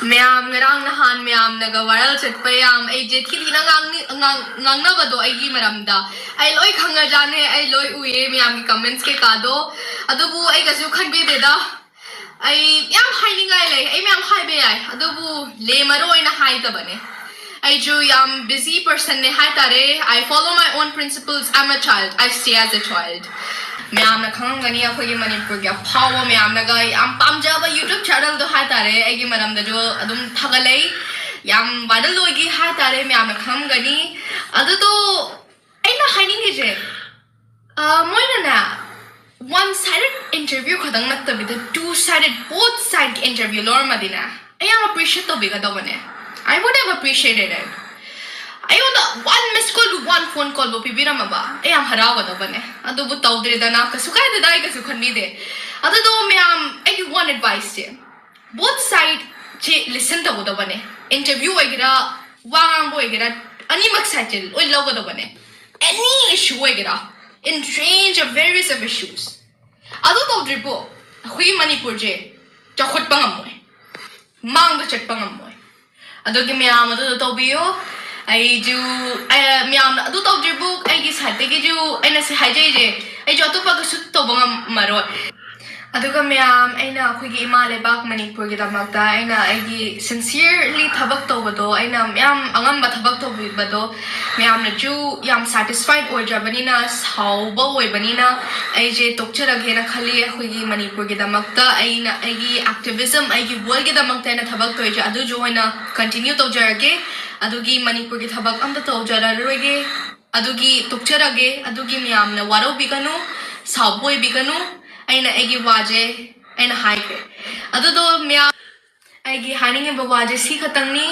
ma'am ngarang nahan ma'am naga viral chat payam ai jet ki dina ngang na bado ai gi maramda ai loi khanga jane ai loi uye ma'am ki comments ke kado adubu ai gasu khanbe de da ai yam hainingai lai ai ma'am hai be ai adubu le maroi na hai da bane I do yam busy person ne hai tare I follow my own principles I'm a child I stay as a child ma'am ना खंग गनी अखोई की मणिपुर के फाव ma'am ना गई आम पामजाबा YouTube channel तो हाय तारे आई की मरम जो अदुम थगलै याम वायरल होगी हाय तारे मैम ना खंग गनी अदु तो आई ना हाइनिंग के जे मोइना ना one sided interview खदंग नत बिद two sided both side interview लोर मदिना आई am appreciate तो बिगा दो बने I would have appreciated it ayona one missed call one phone call bo pibirama ba I am harawa da bane adu bu tawdre da na kasu kai da dai kasu khanni de adu do me am I give one advice je both side che listen da da bane interview egira wang bo egira ani mak side che oi logo da bane any issue egira in range of various of issues adu tawdre bo hui manipur je chakhut pangam moi mang da chat pangam moi adu ki me am adu to biyo I do ma'am अदु तौद्रे book आई की side के जो आइना से हाइजे जे आई जो तो पग सुत तो बंग मरो अदुगा मैम आइना अखोई की इमा लेबाक मणिपुर की दमकता आइना आई की सिंसियरली थबक तो बदो आइना मैम अंगम बा थबक तो बदो मैम न जो याम सैटिस्फाइड हो जबनीना साउबा होय बनीना आई जे तोक्चरगे न खली अखोई की मणिपुर की दमकता आइना आई की एक्टिविज्म आई की वर्ल्ड की दमकता न थबक तो जे अदु जो होना कंटिन्यू तो जरगे अदुगी मणिपुर की थबक अमत तौजररोगे अदुगी तुक्चरगे अदुगी मियामना वारो बिगनु साबोय बिगनु आइना एगी वाजे आइना हाइके अदुदो मिया एगी हानिंगे बवाजे सी खतंगनी